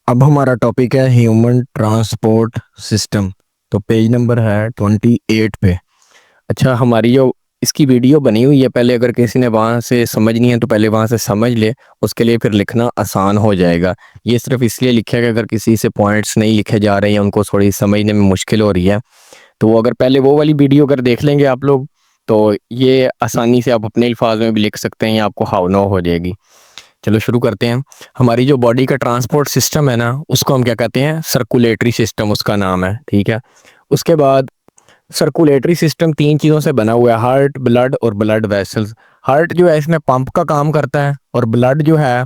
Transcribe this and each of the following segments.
अब हमारा टॉपिक है ह्यूमन ट्रांसपोर्ट सिस्टम। तो पेज नंबर है 28 पे। अच्छा, हमारी जो इसकी वीडियो बनी हुई है, पहले अगर किसी ने वहाँ से समझनी है तो पहले वहाँ से समझ ले, उसके लिए फिर लिखना आसान हो जाएगा। ये सिर्फ इसलिए लिखा है कि अगर किसी से पॉइंट्स नहीं लिखे जा रहे हैं, उनको थोड़ी समझने में मुश्किल हो रही है, तो वो अगर पहले वो वाली वीडियो अगर देख लेंगे आप लोग, तो ये आसानी से आप अपने अल्फाज में भी लिख सकते हैं, या आपको हाव नो हो जाएगी। चलो शुरू करते हैं। हमारी जो बॉडी का ट्रांसपोर्ट सिस्टम है ना, उसको हम क्या कहते हैं? सर्कुलेटरी सिस्टम उसका नाम है, ठीक है। उसके बाद सर्कुलेटरी सिस्टम तीन चीज़ों से बना हुआ है: हार्ट, ब्लड और ब्लड वेसल्स। हार्ट जो है इसमें पंप का काम करता है, और ब्लड जो है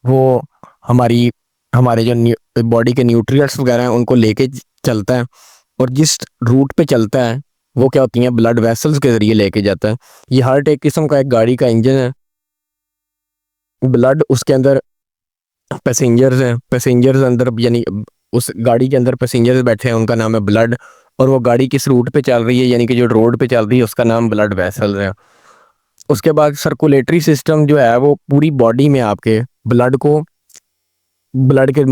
वो हमारी हमारे जो बॉडी के न्यूट्रिएंट्स वगैरह हैं उनको लेके चलता है। और जिस रूट पे चलता है वो क्या होती हैं? ब्लड वेसल्स के ज़रिए लेके जाता है। ये हार्ट एक किस्म का एक गाड़ी का इंजन है। ब्लड उसके अंदर पैसेंजर्स हैं, पैसेंजर्स अंदर यानी उस गाड़ी के अंदर पैसेंजर्स बैठे हैं, उनका नाम है ब्लड। और वो गाड़ी किस रूट पे चल रही है, यानी कि जो रोड पे चल रही है, उसका नाम ब्लड वेसल्स है। उसके बाद सर्कुलेटरी सिस्टम जो है वो पूरी बॉडी में आपके ब्लड को ब्लड के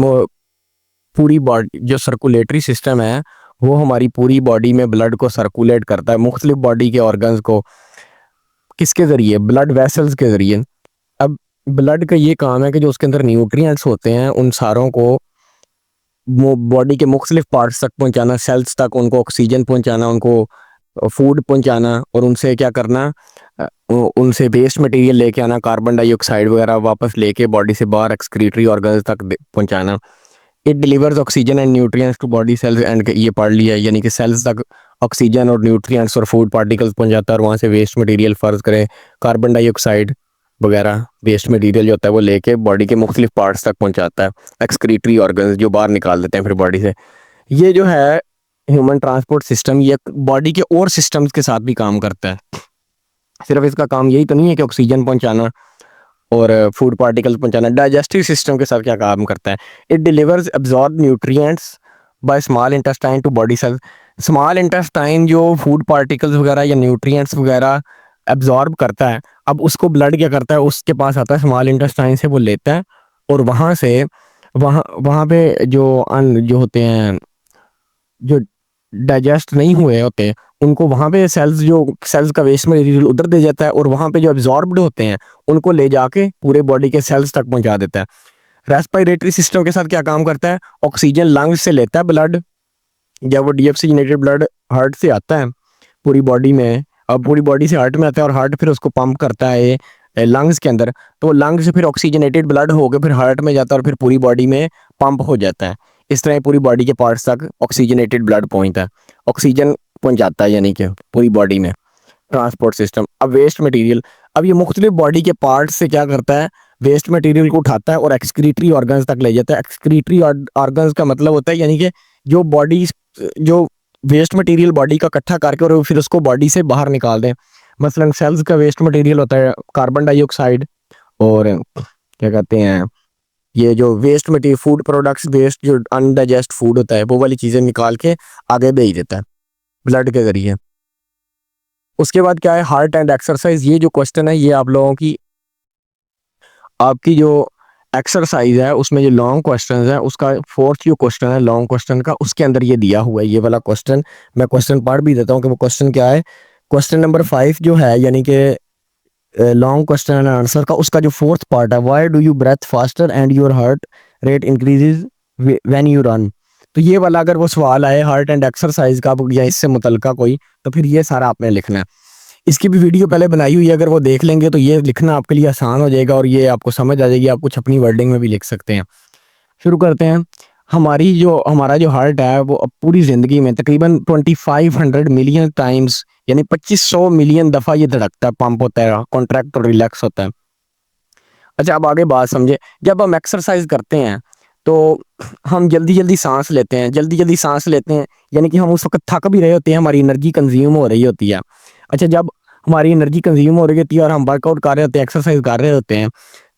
पूरी बॉडी जो सर्कुलेटरी सिस्टम है वो हमारी पूरी बॉडी में ब्लड को सर्कुलेट करता है, मुख्तलिफ बॉडी के ऑर्गन्स को। किसके ज़रिए? ब्लड वेसल्स के ज़रिए। अब ब्लड का ये काम है कि जो उसके अंदर न्यूट्रिएंट्स होते हैं उन सारों को वो बॉडी के मुख्तलिफ पार्ट्स तक पहुंचाना, सेल्स तक उनको ऑक्सीजन पहुंचाना, उनको फूड पहुंचाना, और उनसे क्या करना, उनसे वेस्ट मटेरियल लेके आना, कार्बन डाइऑक्साइड वगैरह वापस लेके बॉडी से बाहर एक्सक्रीटरी ऑर्गन्स तक पहुंचाना। It delivers oxygen and nutrients to body cells and, ये पढ़ लिया, यानी कि सेल्स तक ऑक्सीजन और न्यूट्रिएंट्स और फूड पार्टिकल्स पहुंचाता है, और वहाँ से वेस्ट मटेरियल, फ़र्ज़ करें कार्बन डाइऑक्साइड वगैरह वेस्ट मटेरियल जो होता है वो लेके बॉडी के मुख्तलिफ पार्ट्स तक पहुंचाता है, एक्सक्रीटरी ऑर्गन्स जो बाहर निकाल देते हैं फिर बॉडी से। ये जो है ह्यूमन ट्रांसपोर्ट सिस्टम, ये बॉडी के और सिस्टम्स के साथ भी काम करता है। सिर्फ इसका काम यही तो नहीं है कि ऑक्सीजन पहुंचाना और फूड पार्टिकल्स पहुंचाना। डाइजेस्टिव सिस्टम के साथ क्या काम करता है? It delivers absorb nutrients by small intestine to body cells. Small intestine जो फूड पार्टिकल्स वगैरह या न्यूट्रिएंट्स वगैरह एब्जॉर्ब करता है, अब उसको ब्लड क्या करता है? उसके पास आता है स्मॉल इंटेस्टाइन से, वो लेता है और वहाँ से वहाँ वहाँ पे जो होते हैं, जो डाइजेस्ट नहीं हुए होते, उनको वहाँ पे सेल्स का वेस्ट मटेरियल उधर दे जाता है, और वहाँ पे जो एब्जॉर्ब्ड होते हैं उनको ले जाके पूरे बॉडी के सेल्स तक पहुँचा देता है। रेस्पिरेटरी सिस्टम के साथ क्या काम करता है? ऑक्सीजन लंग्स से लेता है ब्लड, जब वो डीऑक्सीजनेटेड ब्लड हार्ट से आता है पूरी बॉडी में, अब पूरी बॉडी से हार्ट में आता है, और हार्ट फिर उसको पंप करता है लंग्स के अंदर, तो लंग्स से फिर ऑक्सीजनेटेड ब्लड होकर फिर हार्ट में जाता है और फिर पूरी बॉडी में पंप हो जाता है। इस तरह पूरी बॉडी के पार्ट्स तक ऑक्सीजनेटेड ब्लड पहुंचता है, ऑक्सीजन पहुंचाता है, यानी कि पूरी बॉडी में ट्रांसपोर्ट सिस्टम। अब वेस्ट मटेरियल, अब ये मुख्तलिफ बॉडी के पार्ट्स से क्या करता है? वेस्ट मटेरियल को उठाता है और एक्सक्रीटरी ऑर्गन्स तक ले जाता है। एक्सक्रीटरी ऑर्गन्स का मतलब होता है यानी कि जो बॉडी जो वेस्ट मटेरियल बॉडी का इकट्ठा करके और फिर उसको बॉडी से बाहर निकाल दें। मसलन सेल्स का वेस्ट मटेरियल होता है कार्बन डाइऑक्साइड, और क्या कहते हैं, ये जो waste material food products waste जो अनडाइजेस्ट फूड होता है वो वाली चीज़ें निकाल के आगे भेज देता है ब्लड के ज़रिए। उसके बाद क्या है? Heart and exercise. ये जो क्वेश्चन है ये आप लोगों की आपकी जो एक्सरसाइज है उसमें जो लॉन्ग क्वेश्चन है उसका फोर्थ जो क्वेश्चन है लॉन्ग क्वेश्चन का, उसके अंदर ये दिया हुआ है ये वाला क्वेश्चन। मैं क्वेश्चन पढ़ भी देता हूँ कि वो क्वेश्चन क्या है। क्वेश्चन नंबर 5 जो है, यानी कि लॉन्ग क्वेश्चन एंड आंसर का, उसका जो फोर्थ पार्ट है, why do you breathe faster and your heart rate increases when you run. तो ये वाला अगर वो सवाल आए हार्ट एंड एक्सरसाइज का या इससे मुतल्लिका कोई, तो फिर ये सारा आपने लिखना है। इसकी भी वीडियो पहले बनाई हुई है, अगर वो देख लेंगे तो ये लिखना आपके लिए आसान हो जाएगा और ये आपको समझ आ जाएगी, आप कुछ अपनी वर्डिंग में भी लिख सकते हैं। शुरू करते हैं। हमारा जो हार्ट है वो अब पूरी ज़िंदगी में तकरीबन 2500 मिलियन टाइम्स, यानी 2500 मिलियन दफ़ा ये धड़कता है, पंप होता है, कॉन्ट्रैक्ट और रिलैक्स होता है। अच्छा, अब आगे बात समझे। जब हम एक्सरसाइज करते हैं तो हम जल्दी जल्दी सांस लेते हैं, यानी कि हम उस वक्त थक भी रहे होते हैं, हमारी एनर्जी कंज्यूम हो रही होती है। अच्छा, जब हमारी एनर्जी कंज्यूम हो रही होती है और हम वर्कआउट कर रहे होते हैं, एक्सरसाइज कर रहे होते हैं,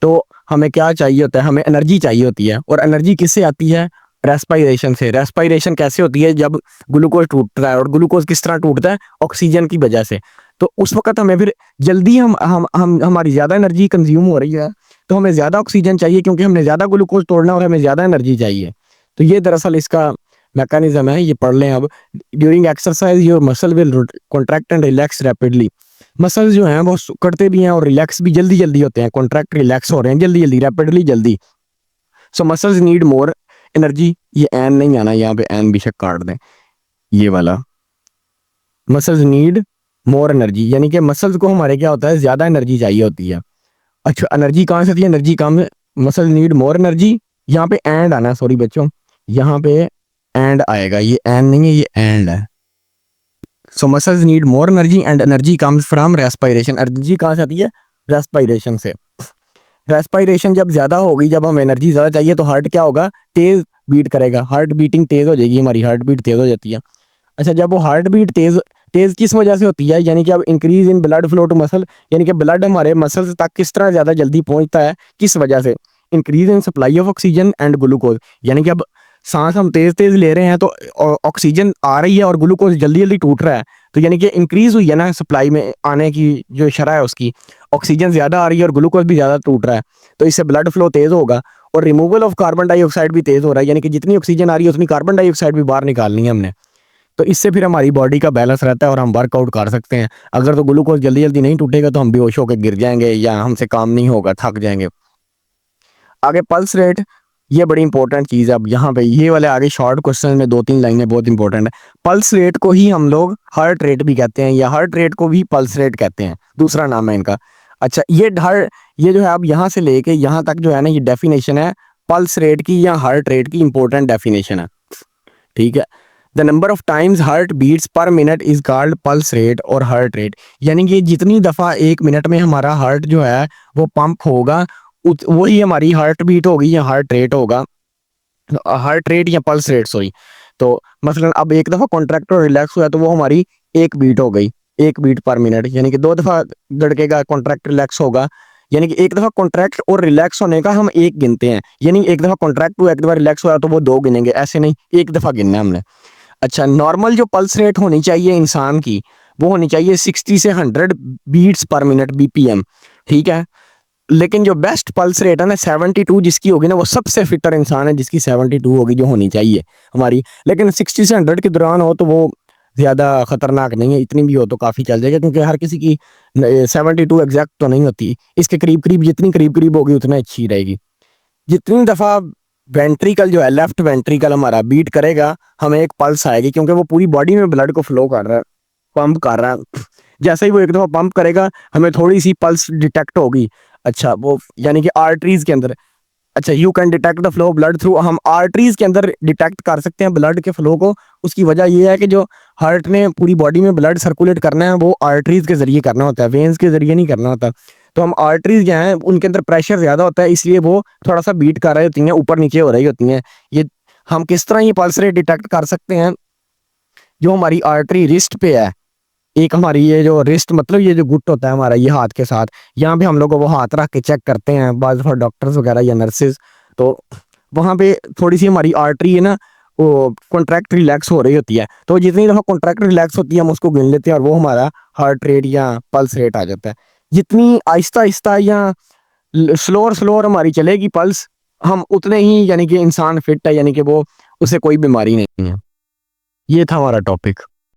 तो हमें क्या चाहिए होता है? हमें एनर्जी चाहिए होती है। और एनर्जी किससे आती है? रेस्पिरेशन से। रेस्पिरेशन कैसे होती है? जब ग्लूकोज टूटता है, और ग्लूकोज किस तरह टूटता है? ऑक्सीजन की वजह से। तो उस वक्त हमें फिर जल्दी हम हमारी ज़्यादा एनर्जी कंज्यूम हो रही है, तो हमें ज़्यादा ऑक्सीजन चाहिए क्योंकि हमने ज़्यादा ग्लूकोज तोड़ना और हमें ज़्यादा एनर्जी चाहिए। तो ये दरअसल इसका मैकेनिज्म है, ये पढ़ लें अब। During exercise your muscle will contract and relax rapidly. Muscles जो हैं वो सिकुड़ते भी हैं और रिलैक्स भी जल्दी जल्दी होते हैं, कॉन्ट्रैक्ट रिलैक्स हो रहे हैं जल्दी जल्दी, रैपिडली जल्दी। सो मसल्स नीड मोर एनर्जी, ये एन नहीं आना, यहाँ पे एन बेशक काट दें, ये वाला मसल्स नीड मोर एनर्जी, यानी कि मसल्स को हमारे क्या होता है, ज़्यादा एनर्जी चाहिए होती है। अच्छा एनर्जी कहाँ से आती है, एनर्जी कम है, मसल नीड मोर एनर्जी, यहाँ पे एंड आना, सॉरी बच्चों, यहाँ पे एंड आएगा, ये एन नहीं है, ये एंड है। So muscles need more energy and energy comes from respiration. Energy कहाँ से आती है, रेस्पिरेशन से। रेस्पिरेशन जब ज़्यादा होगी, जब हम एनर्जी ज़्यादा चाहिए तो हार्ट क्या होगा, तेज़ बीट करेगा, हार्ट बीटिंग तेज़ हो जाएगी, हमारी हार्ट बीट तेज़ हो जाती है। अच्छा जब वो हार्ट बीट तेज़ तेज़ किस वजह से होती है, यानी कि अब increase in blood flow to muscle, यानी कि ब्लड हमारे मसल्स तक किस तरह ज़्यादा जल्दी पहुंचता है, किस वजह से, increase in supply of oxygen and glucose, यानी कि अब सांस हम तेज़ तेज़ ले रहे हैं तो ऑक्सीजन आ रही है और ग्लूकोज जल्दी जल्दी टूट रहा है, तो यानी कि इंक्रीज हुई है ना सप्लाई में आने की जो शरह है उसकी, ऑक्सीजन ज़्यादा आ रही है और ग्लूकोज भी ज़्यादा टूट रहा है, तो इससे ब्लड फ्लो तेज़ होगा और रिमूवल ऑफ कार्बन डाइऑक्साइड भी तेज़ हो रहा है, यानी कि जितनी ऑक्सीजन आ रही है उतनी कार्बन डाइऑक्साइड भी बाहर निकालनी है हमने, तो इससे फिर हमारी बॉडी का बैलेंस रहता है और हम वर्कआउट कर सकते हैं। अगर तो ग्लूकोज जल्दी जल्दी नहीं टूटेगा तो हम बेहोश होकर गिर जाएंगे या हमसे काम नहीं होगा, थक जाएंगे। आगे पल्स रेट, ये बड़ी इंपॉर्टेंट चीज़ है। अब यहाँ पे ये वाले आगे शॉर्ट क्वेश्चन में 2-3 लाइनें बहुत इंपॉर्टेंट है। पल्स रेट को ही हम लोग हार्ट रेट भी कहते हैं या हार्ट रेट को भी पल्स रेट कहते हैं, दूसरा नाम है इनका। अच्छा ये जो है अब यहाँ से लेके यहाँ तक जो है ना, ये डेफिनेशन है पल्स रेट की या हार्ट रेट की, इंपॉर्टेंट डेफिनेशन है, ठीक है। The number of times heart beats per minute is called pulse rate और हार्ट रेट, यानी कि जितनी दफ़ा 1 मिनट में हमारा हार्ट जो है वो पंप होगा वही हमारी हार्ट बीट होगी या हार्ट रेट होगा, हार्ट रेट या पल्स रेट सॉरी। तो मसलन अब एक दफ़ा कॉन्ट्रैक्ट और रिलैक्स हुआ तो वो हमारी 1 बीट हो गई, 1 बीट पर मिनट, यानी कि 2 दफ़ा धड़केगा, कॉन्ट्रैक्ट रिलैक्स होगा, यानी कि एक दफ़ा कॉन्ट्रैक्ट और रिलैक्स होने का हम 1 गिनते हैं, यानी एक दफ़ा कॉन्ट्रैक्ट हुआ, एक दफ़ा रिलैक्स हुआ तो वो 2 गिनेंगे, ऐसे नहीं, 1 दफ़ा गिनना है हमने। अच्छा नॉर्मल जो पल्स रेट होनी चाहिए इंसान की, वो होनी चाहिए 60 से 100 बीट्स पर मिनट, बीपीएम, ठीक है। लेकिन जो बेस्ट पल्स रेट है ना 72 जिसकी होगी ना, वो सबसे फिटर इंसान है जिसकी 72 होगी जो होनी चाहिए हमारी, लेकिन 60 से 100 के दौरान हो तो वो ज़्यादा खतरनाक नहीं है, इतनी भी हो तो काफ़ी चल जाएगा, क्योंकि हर किसी की 72 एग्जैक्ट तो नहीं होती, इसके करीब करीब, जितनी करीब करीब होगी उतना अच्छी रहेगी। जितनी दफ़ा वेंट्रिकल जो है, लेफ्ट वेंट्रिकल हमारा बीट करेगा, हमें एक पल्स आएगी, क्योंकि वो पूरी बॉडी में ब्लड को फ्लो कर रहा है, पंप कर रहा है। जैसे ही वो एक दफ़ा पंप करेगा हमें थोड़ी सी पल्स डिटेक्ट होगी, अच्छा वो यानी कि आर्टरीज के अंदर, अच्छा you can detect the flow of blood through, हम आर्टरीज के अंदर डिटेक्ट कर सकते हैं ब्लड के फ्लो को। उसकी वजह ये है कि जो हार्ट ने पूरी बॉडी में ब्लड सर्कुलेट करना है वो आर्टरीज के जरिए करना होता है, वेन्स के जरिए नहीं करना होता। तो हम आर्टरीज जो हैं उनके अंदर प्रेशर ज़्यादा होता है, इसलिए वो थोड़ा सा बीट कर रही होती हैं, ऊपर नीचे हो रही होती हैं। ये हम किस तरह ये पल्स रेट डिटेक्ट कर सकते हैं, जो हमारी आर्टरी रिस्ट पे है, एक हमारी ये जो रिस्ट मतलब ये जो गुट होता है हमारा ये हाथ के साथ, यहाँ पे हम लोग वो हाथ रख के चेक करते हैं बाज़ दफ़ा डॉक्टर्स वगैरह या नर्सेज, तो वहाँ पे थोड़ी सी हमारी आर्टरी है ना वो कॉन्ट्रैक्ट रिलैक्स हो रही होती है, तो जितनी दफ़ा कॉन्ट्रैक्ट रिलैक्स होती है हम उसको गिन लेते हैं और वो हमारा हार्ट रेट या पल्स रेट आ जाता है। जितनी आहिस्ता आहिस्ता या स्लोअर स्लोअर हमारी चलेगी पल्स, हम उतने ही यानी कि इंसान फिट है, यानी कि वो उसे कोई बीमारी नहीं है। ये था हमारा टॉपिक।